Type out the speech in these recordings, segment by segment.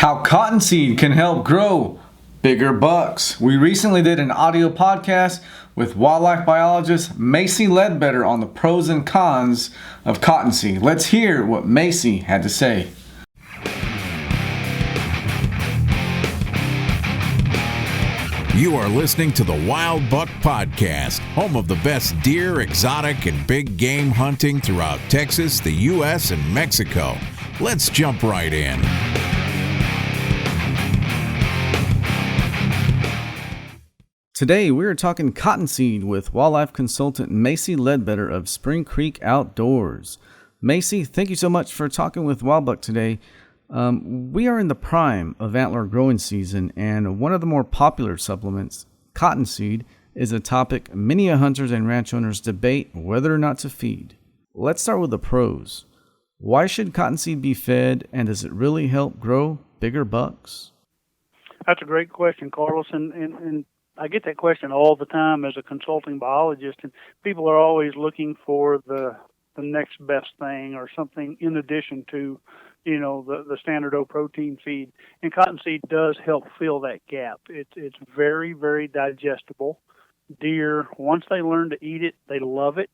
How cottonseed can help grow bigger bucks. We recently did an audio podcast with wildlife biologist Macy Ledbetter on the pros and cons of cottonseed. Let's hear what Macy had to say. You are listening to the Wild Buck Podcast, home of the best deer, exotic, and big game hunting throughout Texas, the U.S., and Mexico. Let's jump right in. Today we are talking cottonseed with wildlife consultant Macy Ledbetter of Spring Creek Outdoors. Macy, thank you so much for talking with Wild Buck today. We are in the prime of antler growing season, and one of the more popular supplements, cottonseed, is a topic many hunters and ranch owners debate whether or not to feed. Let's start with the pros. Why should cottonseed be fed, and does it really help grow bigger bucks? That's a great question, Carlos, and I get that question all the time as a consulting biologist, and people are always looking for the next best thing or something in addition to, the standard O protein feed. And cottonseed does help fill that gap. It's very, very digestible. Deer, once they learn to eat it, they love it.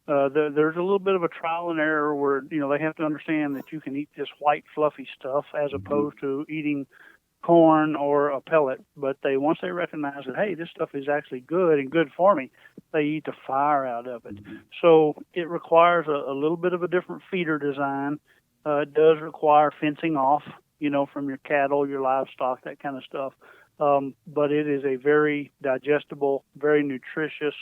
There's a little bit of a trial and error where, they have to understand that you can eat this white fluffy stuff as opposed to eating corn or a pellet, but once they recognize that, hey, this stuff is actually good and good for me, they eat the fire out of it. So it requires a little bit of a different feeder design. It does require fencing off, from your cattle, your livestock, that kind of stuff. But it is a very digestible, very nutritious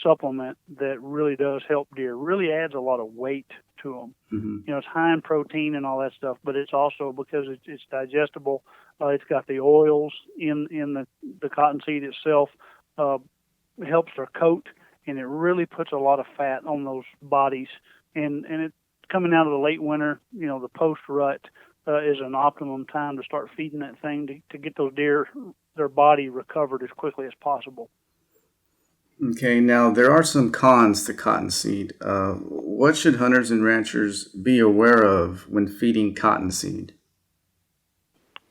supplement that really does help deer. Really adds a lot of weight to them. It's high in protein and all that stuff, but it's also, because it's digestible, it's got the oils in the cottonseed itself. It helps their coat, and it really puts a lot of fat on those bodies. And it coming out of the late winter, the post rut is an optimum time to start feeding that thing to get those deer, their body recovered as quickly as possible. Okay, now there are some cons to cottonseed. What should hunters and ranchers be aware of when feeding cottonseed?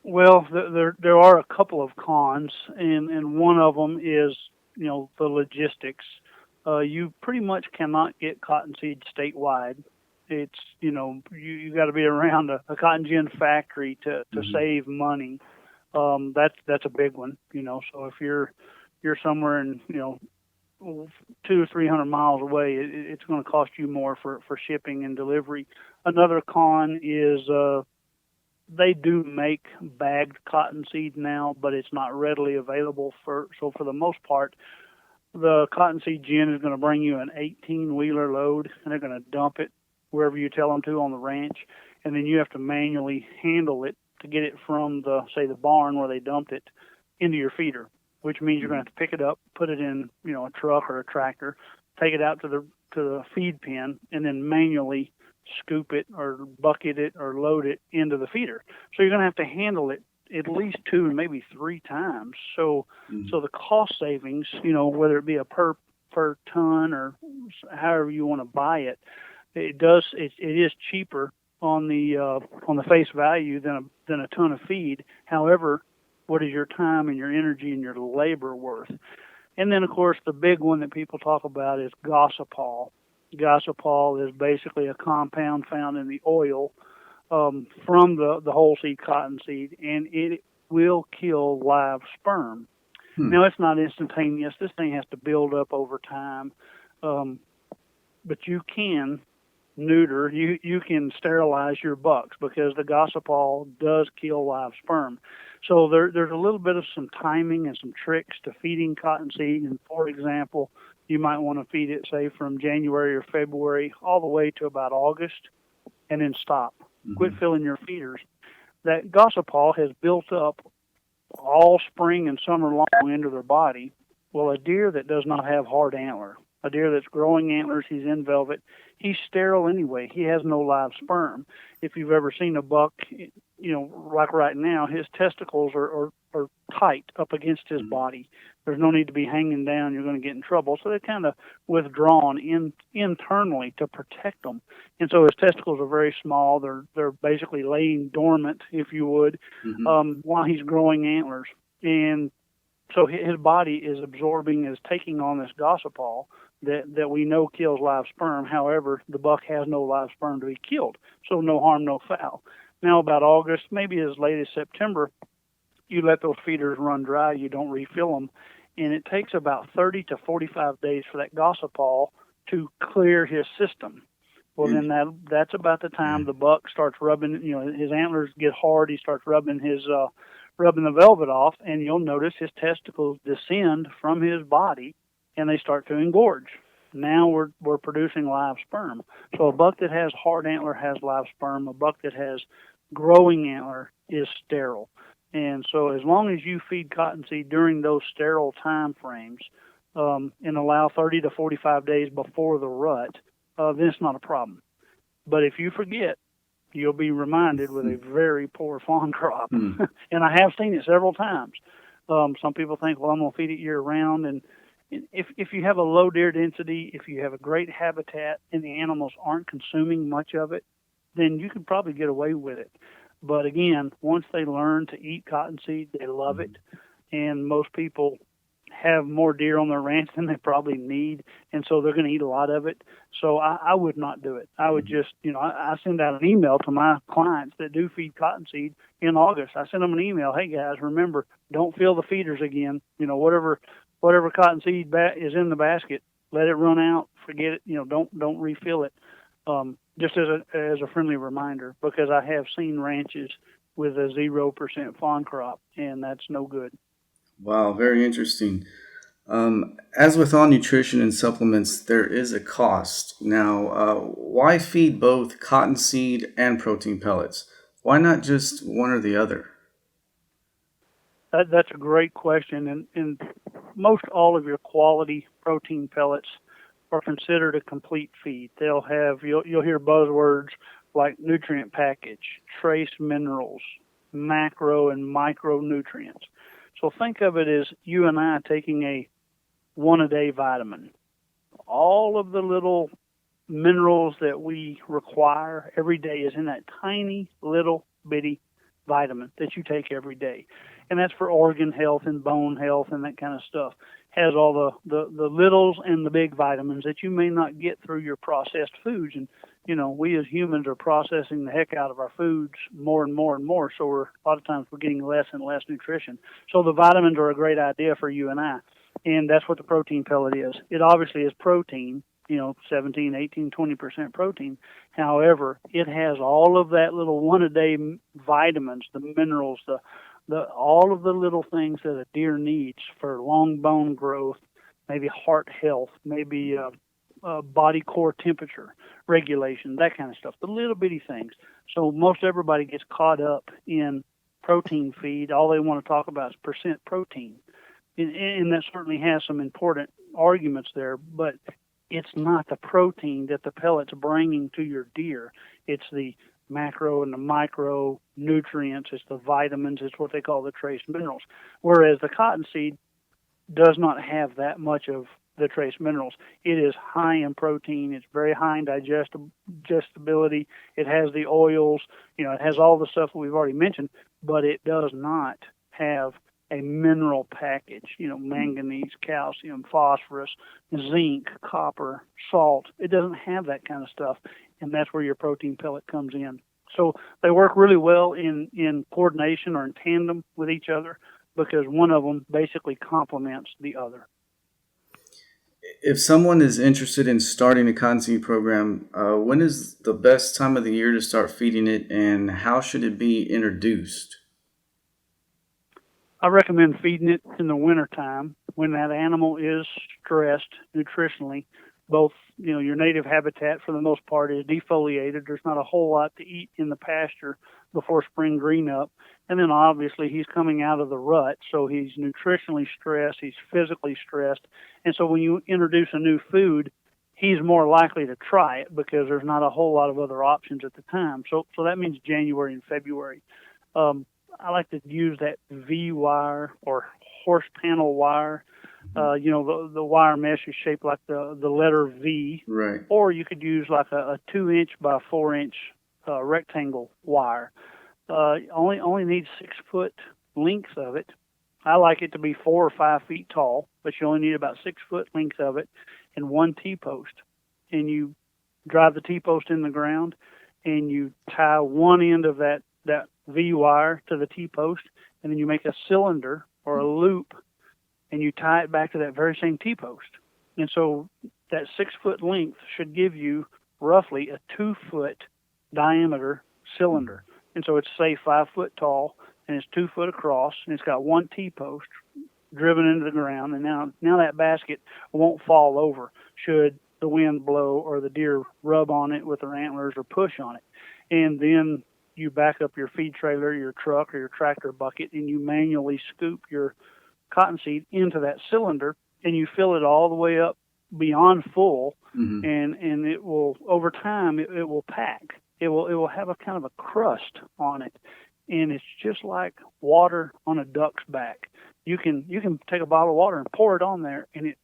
Well, there are a couple of cons, and one of them is, the logistics. You pretty much cannot get cottonseed statewide. It's, you got to be around a cotton gin factory to save money. That's a big one, so if you're somewhere in, 200 or 300 miles away, it's going to cost you more for shipping and delivery. Another con is they do make bagged cottonseed now, but it's not readily available. So for the most part, the cottonseed gin is going to bring you an 18-wheeler load, and they're going to dump it wherever you tell them to on the ranch, and then you have to manually handle it to get it from the barn where they dumped it into your feeder, which means you're going to have to pick it up, put it in, a truck or a tractor, take it out to the feed pen, and then manually scoop it or bucket it or load it into the feeder. So you're going to have to handle it at least 2 and maybe 3 times. So the cost savings, whether it be a per ton or however you want to buy it, it is cheaper on the face value than a ton of feed. However, what is your time and your energy and your labor worth? And then, of course, the big one that people talk about is gossypol. Gossypol is basically a compound found in the oil from the whole seed cottonseed, and it will kill live sperm. Now, it's not instantaneous. This thing has to build up over time, but you can neuter, you can sterilize your bucks because the gossypol does kill live sperm. So there's a little bit of some timing and some tricks to feeding cottonseed. And for example, you might want to feed it, say, from January or February all the way to about August, and then stop. Quit filling your feeders. That gossypol has built up all spring and summer long into their body. Well, a deer that does not have hard antler, a deer that's growing antlers, he's in velvet, he's sterile anyway. He has no live sperm. If you've ever seen a buck, like right now, his testicles are tight up against his body. There's no need to be hanging down. You're going to get in trouble. So they're kind of withdrawn internally to protect them. And so his testicles are very small. They're basically laying dormant, if you would, while he's growing antlers. And so his body is taking on this gossypol that we know kills live sperm. However, the buck has no live sperm to be killed. So no harm, no foul. Now about August, maybe as late as September, you let those feeders run dry, you don't refill them, and it takes about 30 to 45 days for that gossypol to clear his system. Well, then that's about the time the buck starts rubbing, his antlers get hard, he starts rubbing the velvet off, and you'll notice his testicles descend from his body, and they start to engorge. Now we're producing live sperm. So a buck that has hard antler has live sperm. A buck that has growing antler is sterile. And so as long as you feed cottonseed during those sterile time frames and allow 30 to 45 days before the rut, then it's not a problem. But if you forget, you'll be reminded with a very poor fawn crop. And I have seen it several times. Some people think, well, I'm going to feed it year-round. And if you have a low deer density, if you have a great habitat and the animals aren't consuming much of it, then you can probably get away with it. But again, once they learn to eat cottonseed, they love it. And most people have more deer on their ranch than they probably need, and so they're going to eat a lot of it. So I would not do it. I would just, I send out an email to my clients that do feed cottonseed in August. I send them an email, hey guys, remember, don't fill the feeders again. Whatever cottonseed is in the basket, let it run out, forget it, don't refill it. Just as a friendly reminder, because I have seen ranches with a 0% fawn crop, and that's no good. Wow, very interesting. As with all nutrition and supplements, there is a cost. Now, why feed both cottonseed and protein pellets? Why not just one or the other? That's a great question, and most all of your quality protein pellets are considered a complete feed. They'll have, you'll hear buzzwords like nutrient package, trace minerals, macro and micronutrients. So think of it as you and I taking a one-a-day vitamin. All of the little minerals that we require every day is in that tiny little bitty vitamin that you take every day. And that's for organ health and bone health and that kind of stuff. Has all the littles and the big vitamins that you may not get through your processed foods. And, we as humans are processing the heck out of our foods more and more and more. So a lot of times we're getting less and less nutrition. So the vitamins are a great idea for you and I. And that's what the protein pellet is. It obviously is protein, 17, 18, 20% protein. However, it has all of that little one-a-day vitamins, the minerals, all of the little things that a deer needs for long bone growth, maybe heart health, maybe body core temperature regulation, that kind of stuff, the little bitty things. So most everybody gets caught up in protein feed. All they want to talk about is percent protein. And that certainly has some important arguments there, but it's not the protein that the pellet's bringing to your deer. It's the macro and the micro nutrients, it's the vitamins, it's what they call the trace minerals. Whereas the cottonseed does not have that much of the trace minerals. It is high in protein, it's very high in digestibility, it has the oils, it has all the stuff that we've already mentioned, but it does not have a mineral package, manganese, calcium, phosphorus, zinc, copper, salt. It doesn't have that kind of stuff, and that's where your protein pellet comes in. So they work really well in coordination or in tandem with each other because one of them basically complements the other. If someone is interested in starting a cottonseed program, when is the best time of the year to start feeding it, and how should it be introduced? I recommend feeding it in the wintertime when that animal is stressed nutritionally. Both, your native habitat for the most part is defoliated. There's not a whole lot to eat in the pasture before spring green up. And then obviously he's coming out of the rut, so he's nutritionally stressed, he's physically stressed. And so when you introduce a new food, he's more likely to try it because there's not a whole lot of other options at the time. So that means January and February. I like to use that V wire or horse panel wire. The wire mesh is shaped like the letter V. Right. Or you could use like a 2-inch by 4-inch rectangle wire. Only needs 6 foot length of it. I like it to be 4 or 5 feet tall, but you only need about 6 foot length of it and 1 T-post. And you drive the T-post in the ground and you tie one end of that V wire to the T-post, and then you make a cylinder or a loop and you tie it back to that very same T-post. And so that 6 foot length should give you roughly a 2 foot diameter cylinder. And so it's, say, 5 foot tall, and it's 2 foot across, and it's got 1 T-post driven into the ground. And now that basket won't fall over should the wind blow or the deer rub on it with their antlers or push on it. And then you back up your feed trailer, your truck, or your tractor bucket, and you manually scoop your cottonseed into that cylinder, and you fill it all the way up beyond full, and it will, over time, it will pack. It will have a kind of a crust on it, and it's just like water on a duck's back. You can take a bottle of water and pour it on there, and it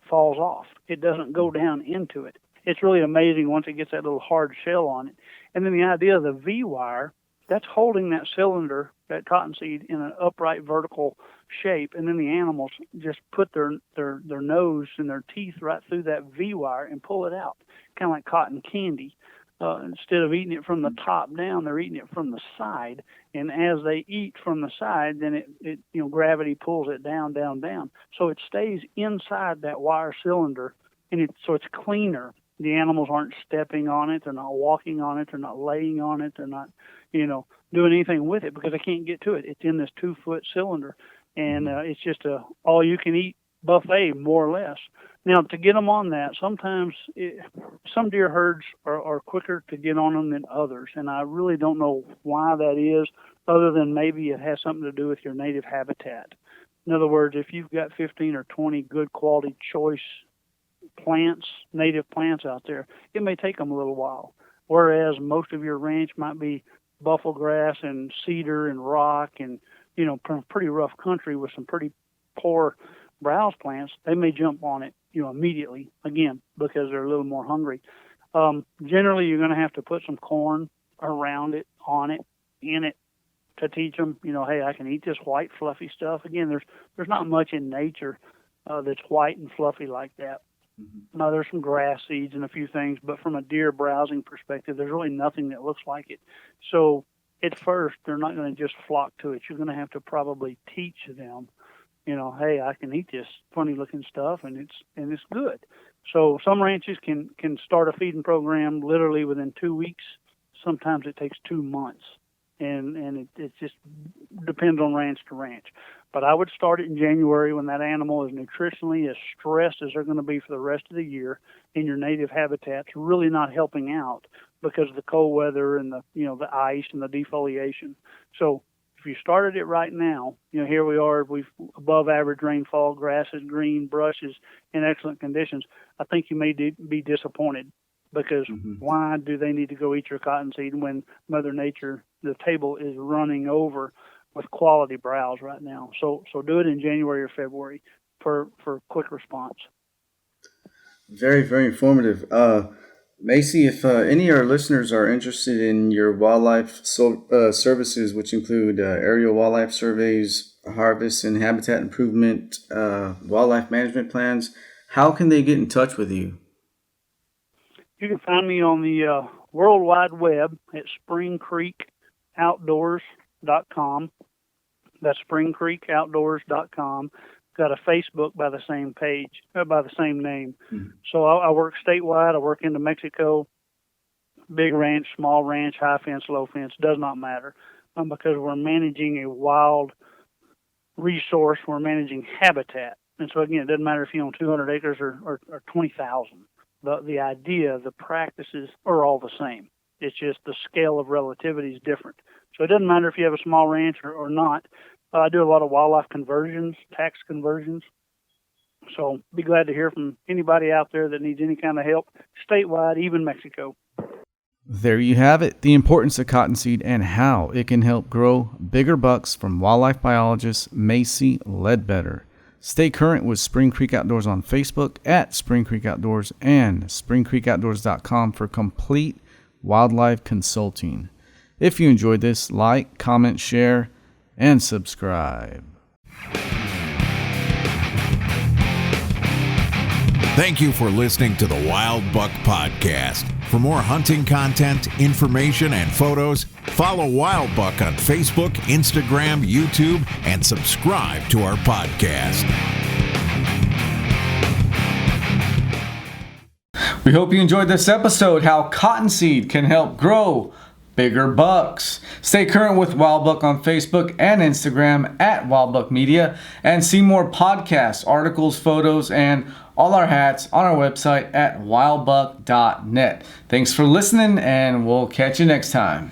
falls off. It doesn't go down into it. It's really amazing once it gets that little hard shell on it. And then the idea of the V-wire, that's holding that cylinder, that cottonseed, in an upright vertical shape, and then the animals just put their nose and their teeth right through that V-wire and pull it out, kind of like cotton candy. Instead of eating it from the top down, they're eating it from the side. And as they eat from the side, then it gravity pulls it down. So it stays inside that wire cylinder, and so it's cleaner. The animals aren't stepping on it, they're not walking on it, they're not laying on it, they're not, doing anything with it because they can't get to it. It's in this 2 foot cylinder, and it's just a all-you-can-eat buffet, more or less. Now, to get them on that, sometimes some deer herds are quicker to get on them than others, and I really don't know why that is, other than maybe it has something to do with your native habitat. In other words, if you've got 15 or 20 good quality choice plants, native plants out there, it may take them a little while, whereas most of your ranch might be buffalo grass and cedar and rock and, pretty rough country with some pretty poor browse plants. They may jump on it, immediately, again, because they're a little more hungry. Generally, you're going to have to put some corn around it, on it, in it, to teach them, hey, I can eat this white, fluffy stuff. Again, there's not much in nature that's white and fluffy like that. Now, there's some grass seeds and a few things, but from a deer browsing perspective, there's really nothing that looks like it. So at first, they're not going to just flock to it. You're going to have to probably teach them, hey, I can eat this funny-looking stuff, and it's good. So some ranches can start a feeding program literally within 2 weeks. Sometimes it takes 2 months, and it just depends on ranch to ranch. But I would start it in January when that animal is nutritionally as stressed as they're going to be for the rest of the year in your native habitats, really not helping out because of the cold weather and the ice and the defoliation. So if you started it right now, here we are, we've above average rainfall, grass is green, brush is in excellent conditions. I think you may be disappointed because why do they need to go eat your cottonseed when Mother Nature, the table is running over with quality browse right now? So do it in January or February for quick response. Very, very informative. Macy, if any of our listeners are interested in your wildlife services, which include aerial wildlife surveys, harvest and habitat improvement, wildlife management plans, how can they get in touch with you? You can find me on the World Wide Web at springcreekoutdoors.com. That's springcreekoutdoors.com. Got a Facebook by the same page, by the same name. So I work statewide. I work into Mexico, big ranch, small ranch, high fence, low fence, does not matter, because we're managing a wild resource. We're managing habitat. And so, again, it doesn't matter if you own 200 acres or 20,000. The idea, the practices are all the same. It's just the scale of relativity is different. So it doesn't matter if you have a small ranch or not. I do a lot of wildlife conversions, tax conversions. So be glad to hear from anybody out there that needs any kind of help, statewide, even Mexico. There you have it, the importance of cottonseed and how it can help grow bigger bucks from wildlife biologist Macy Ledbetter. Stay current with Spring Creek Outdoors on Facebook at Spring Creek Outdoors and springcreekoutdoors.com for complete wildlife consulting. If you enjoyed this, like, comment, share, and subscribe. Thank you for listening to the Wild Buck Podcast. For more hunting content, information, and photos, follow Wild Buck on Facebook, Instagram, YouTube, and subscribe to our podcast. We hope you enjoyed this episode, how cottonseed can help grow bigger bucks. Stay current with Wild Buck on Facebook and Instagram at Wild Buck Media, and see more podcasts, articles, photos, and all our hats on our website at wildbuck.net. Thanks for listening, and we'll catch you next time.